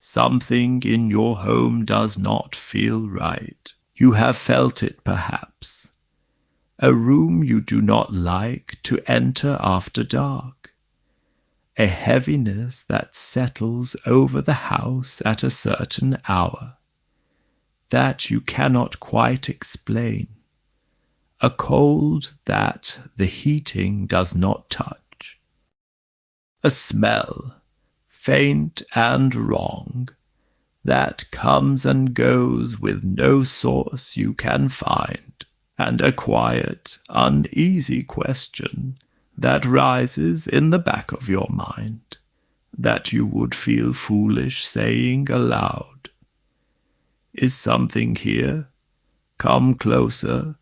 Something in your home does not feel right. You have felt it, perhaps. A room you do not like to enter after dark. A heaviness that settles over the house at a certain hour, that you cannot quite explain. A cold that the heating does not touch. A smell, faint and wrong, that comes and goes with no source you can find, and a quiet, uneasy question that rises in the back of your mind, that you would feel foolish saying aloud. Is something here? Come closer.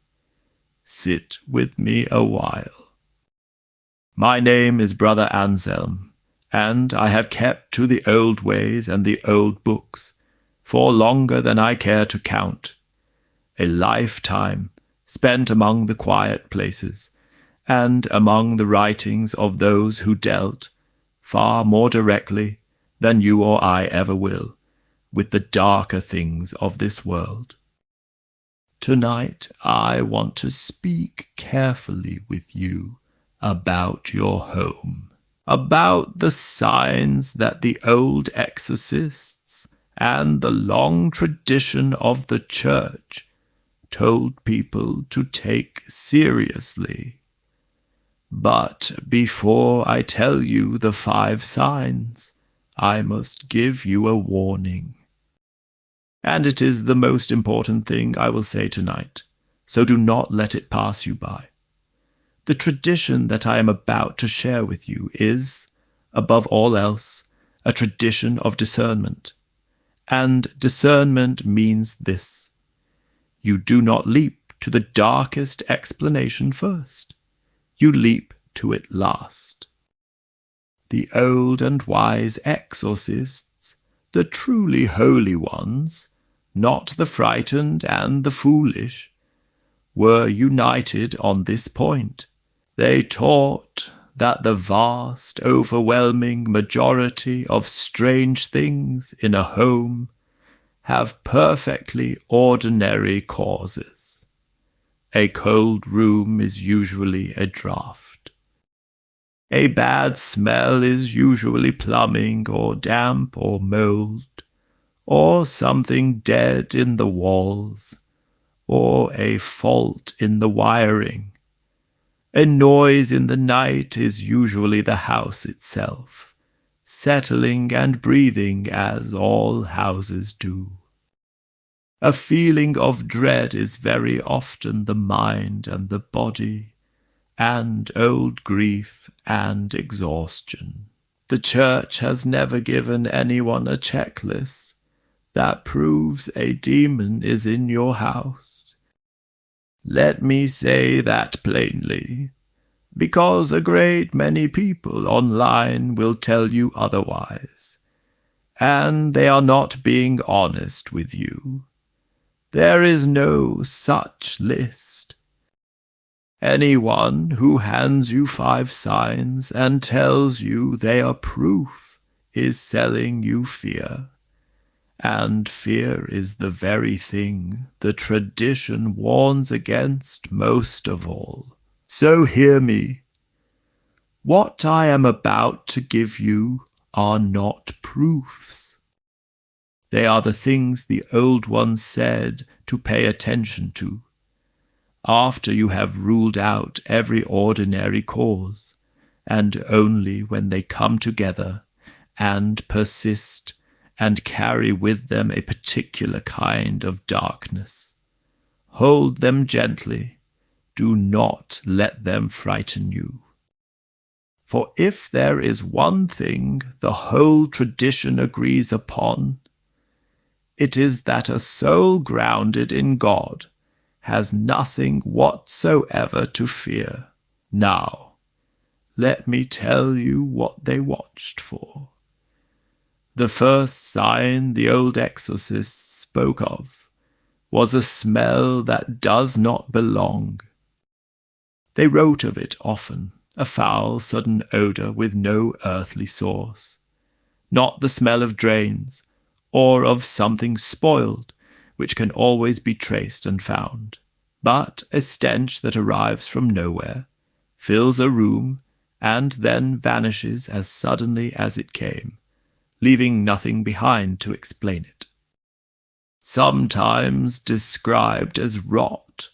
Sit with me a while. My name is Brother Anselm, and I have kept to the old ways and the old books for longer than I care to count. A lifetime spent among the quiet places, and among the writings of those who dealt, far more directly than you or I ever will, with the darker things of this world. Tonight I want to speak carefully with you about your home, about the signs that the old exorcists and the long tradition of the church told people to take seriously. But before I tell you the 5 signs, I must give you a warning. And it is the most important thing I will say tonight, so do not let it pass you by. The tradition that I am about to share with you is, above all else, a tradition of discernment. And discernment means this: you do not leap to the darkest explanation first. You leap to it last. The old and wise exorcists, the truly holy ones, not the frightened and the foolish, were united on this point. They taught that the vast, overwhelming majority of strange things in a home have perfectly ordinary causes. A cold room is usually a draught. A bad smell is usually plumbing or damp or mold, or something dead in the walls, or a fault in the wiring. A noise in the night is usually the house itself, settling and breathing as all houses do. A feeling of dread is very often the mind and the body, and old grief and exhaustion. The church has never given anyone a checklist that proves a demon is in your house. Let me say that plainly, because a great many people online will tell you otherwise, and they are not being honest with you. There is no such list. Anyone who hands you 5 signs and tells you they are proof is selling you fear. And fear is the very thing the tradition warns against most of all. So hear me. What I am about to give you are not proofs. They are the things the old ones said to pay attention to, after you have ruled out every ordinary cause, and only when they come together and persist and carry with them a particular kind of darkness. Hold them gently. Do not let them frighten you. For if there is one thing the whole tradition agrees upon, it is that a soul grounded in God has nothing whatsoever to fear. Now, let me tell you what they watched for. The first sign the old exorcists spoke of was a smell that does not belong. They wrote of it often, a foul, sudden odour with no earthly source. Not the smell of drains, or of something spoiled, which can always be traced and found, but a stench that arrives from nowhere, fills a room, and then vanishes as suddenly as it came, leaving nothing behind to explain it. Sometimes described as rot,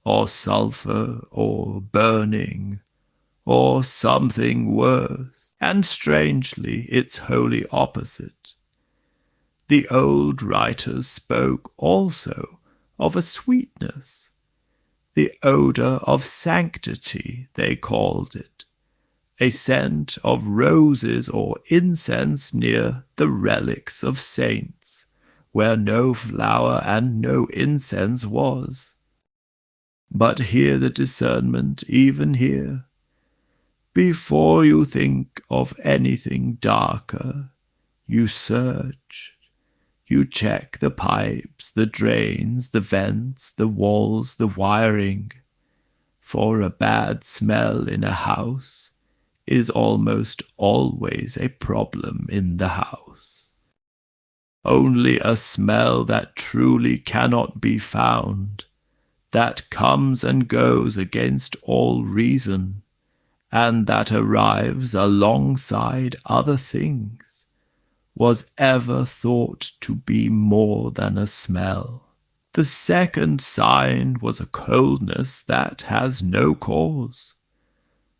or sulphur, or burning, or something worse, and strangely its wholly opposite. The old writers spoke also of a sweetness. The odour of sanctity, they called it, a scent of roses or incense near the relics of saints, where no flower and no incense was. But hear the discernment even here. Before you think of anything darker, you search. You check the pipes, the drains, the vents, the walls, the wiring. For a bad smell in a house is almost always a problem in the house. Only a smell that truly cannot be found, that comes and goes against all reason, and that arrives alongside other things, was ever thought to be more than a smell. The second sign was a coldness that has no cause,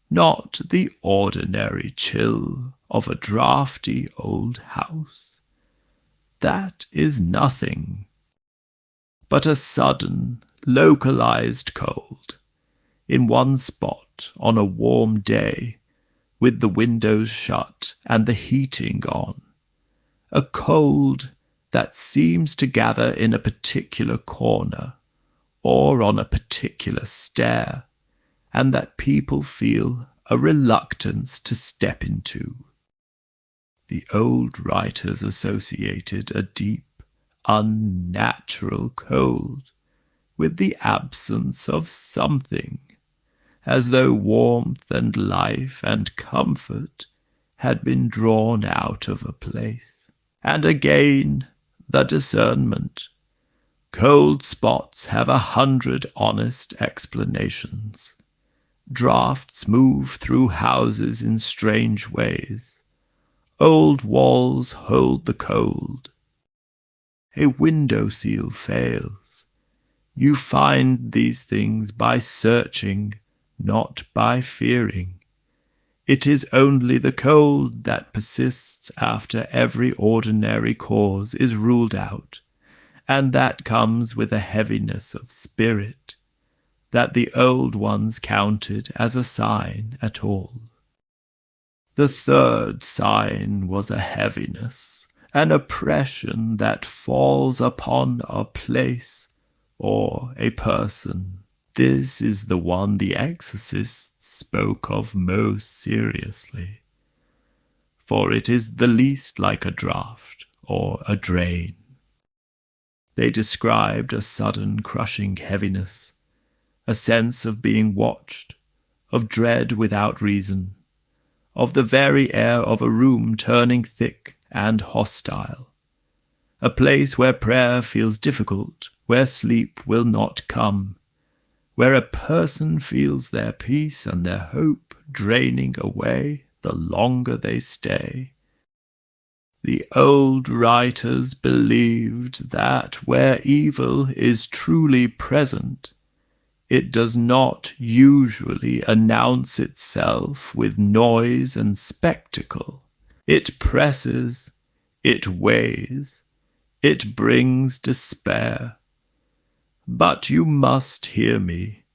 not the ordinary chill of a draughty old house. That is nothing, but a sudden, localized cold, in one spot on a warm day, with the windows shut and the heating on. A cold that seems to gather in a particular corner or on a particular stair, and that people feel a reluctance to step into. The old writers associated a deep, unnatural cold with the absence of something, as though warmth and life and comfort had been drawn out of a place. And again, the discernment. Cold spots have 100 honest explanations. Draughts move through houses in strange ways. Old walls hold the cold. A window sill fails. You find these things by searching, not by fearing. It is only the cold that persists after every ordinary cause is ruled out, and that comes with a heaviness of spirit that the old ones counted as a sign at all. The third sign was a heaviness, an oppression that falls upon a place or a person. This is the one the exorcists spoke of most seriously, for it is the least like a draught or a drain. They described a sudden crushing heaviness, a sense of being watched, of dread without reason, of the very air of a room turning thick and hostile, a place where prayer feels difficult, where sleep will not come, where a person feels their peace and their hope draining away the longer they stay. The old writers believed that where evil is truly present, it does not usually announce itself with noise and spectacle. It presses, it weighs, it brings despair. But you must hear me,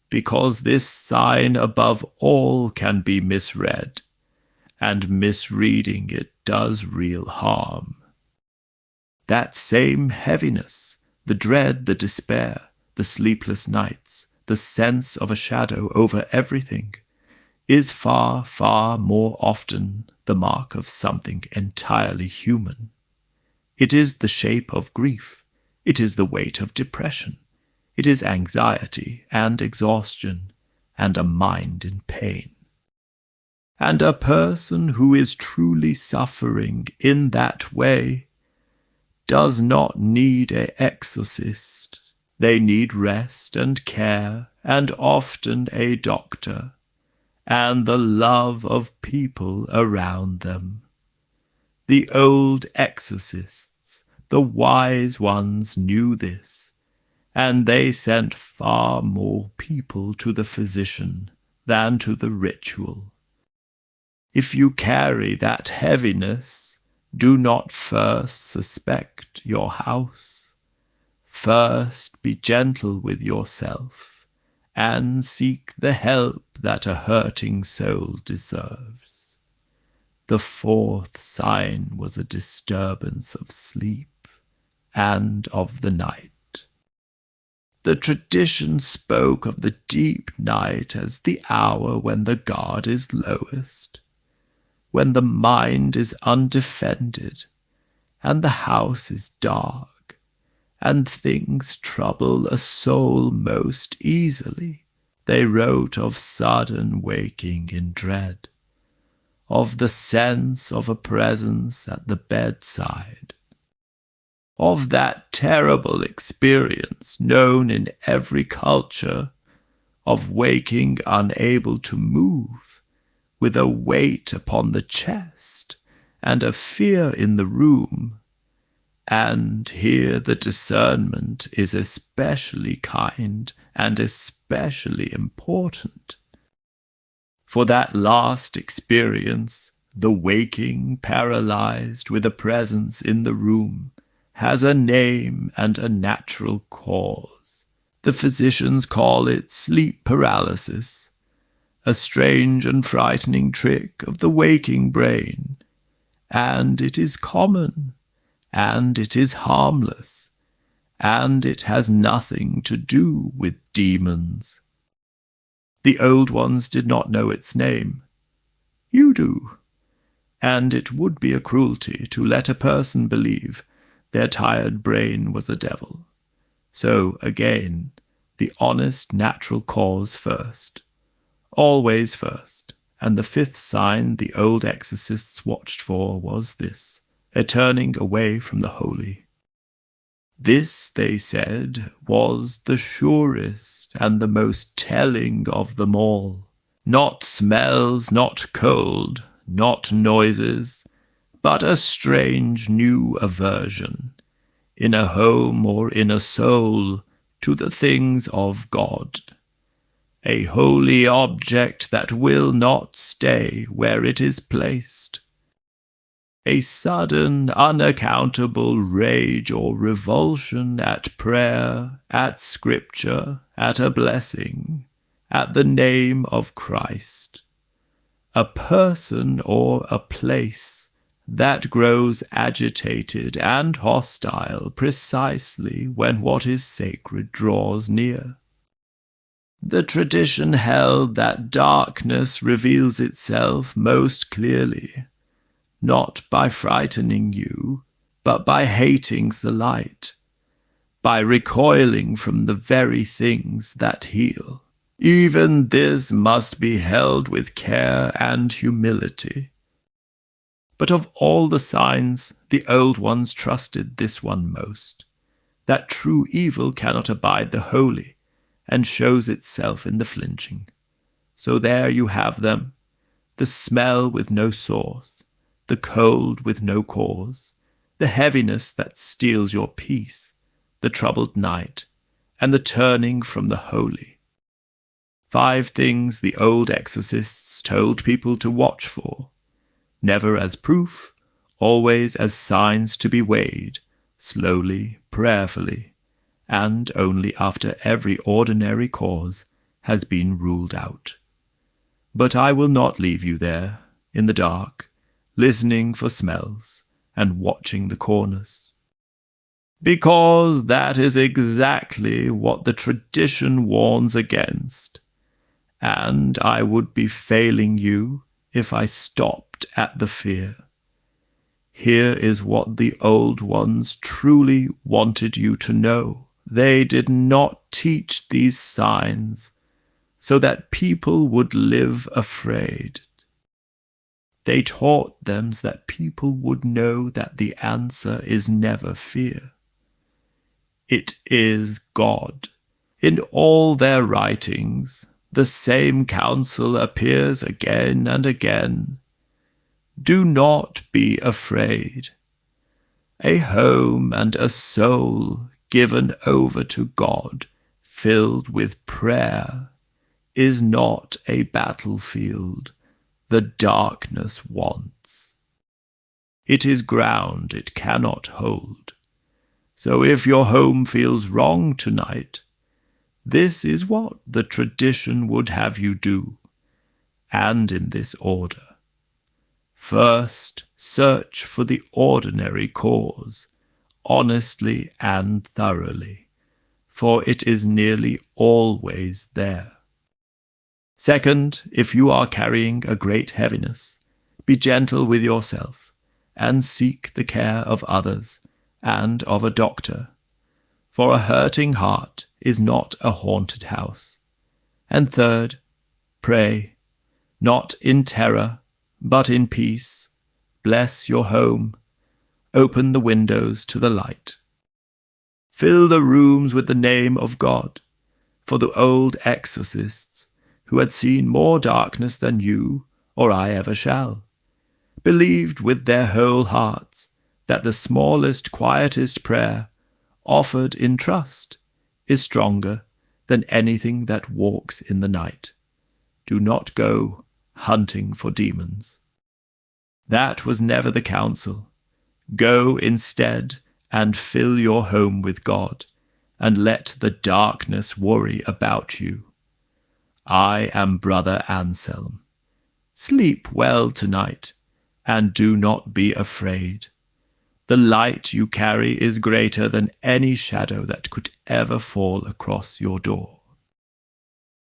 because this sign above all can be misread, and misreading it does real harm. That same heaviness, the dread, the despair, the sleepless nights, the sense of a shadow over everything, is far, far more often the mark of something entirely human. It is the shape of grief. It is the weight of depression. It is anxiety and exhaustion and a mind in pain. And a person who is truly suffering in that way does not need an exorcist. They need rest and care, and often a doctor, and the love of people around them. The old exorcists, the wise ones, knew this, and they sent far more people to the physician than to the ritual. If you carry that heaviness, do not first suspect your house. First be gentle with yourself, and seek the help that a hurting soul deserves. The fourth sign was a disturbance of sleep and of the night. The tradition spoke of the deep night as the hour when the guard is lowest, when the mind is undefended, and the house is dark, and things trouble a soul most easily. They wrote of sudden waking in dread, of the sense of a presence at the bedside, of that terrible experience known in every culture of waking unable to move, with a weight upon the chest and a fear in the room. And here the discernment is especially kind and especially important. For that last experience, the waking paralyzed with a presence in the room, has a name and a natural cause. The physicians call it sleep paralysis, a strange and frightening trick of the waking brain, and it is common, and it is harmless, and it has nothing to do with demons. The old ones did not know its name. You do, and it would be a cruelty to let a person believe their tired brain was a devil. So, again, the honest natural cause first. Always first. And the fifth sign the old exorcists watched for was this, a turning away from the holy. This, they said, was the surest and the most telling of them all. Not smells, not cold, not noises, but a strange new aversion, in a home or in a soul, to the things of God. A holy object that will not stay where it is placed. A sudden, unaccountable rage or revulsion at prayer, at scripture, at a blessing, at the name of Christ. A person or a place that grows agitated and hostile precisely when what is sacred draws near. The tradition held that darkness reveals itself most clearly, not by frightening you, but by hating the light, by recoiling from the very things that heal. Even this must be held with care and humility. But of all the signs, the old ones trusted this one most, that true evil cannot abide the holy, and shows itself in the flinching. So there you have them, the smell with no source, the cold with no cause, the heaviness that steals your peace, the troubled night, and the turning from the holy. 5 things the old exorcists told people to watch for, never as proof, always as signs to be weighed, slowly, prayerfully, and only after every ordinary cause has been ruled out. But I will not leave you there, in the dark, listening for smells and watching the corners, because that is exactly what the tradition warns against, and I would be failing you if I stopped at the fear. Here is what the old ones truly wanted you to know. They did not teach these signs so that people would live afraid. They taught them that people would know that the answer is never fear. It is God. In all their writings, the same counsel appears again and again. Do not be afraid. A home and a soul given over to God, filled with prayer, is not a battlefield the darkness wants. It is ground it cannot hold. So if your home feels wrong tonight, this is what the tradition would have you do, and in this order. First, search for the ordinary cause, honestly and thoroughly, for it is nearly always there. Second, if you are carrying a great heaviness, be gentle with yourself, and seek the care of others and of a doctor, for a hurting heart is not a haunted house. And third, pray, not in terror, but in peace. Bless your home. Open the windows to the light. Fill the rooms with the name of God, for the old exorcists, who had seen more darkness than you or I ever shall, believed with their whole hearts that the smallest, quietest prayer, offered in trust, is stronger than anything that walks in the night. Do not go hunting for demons. That was never the counsel. Go instead and fill your home with God, and let the darkness worry about you. I am Brother Anselm. Sleep well tonight, and do not be afraid. The light you carry is greater than any shadow that could ever fall across your door.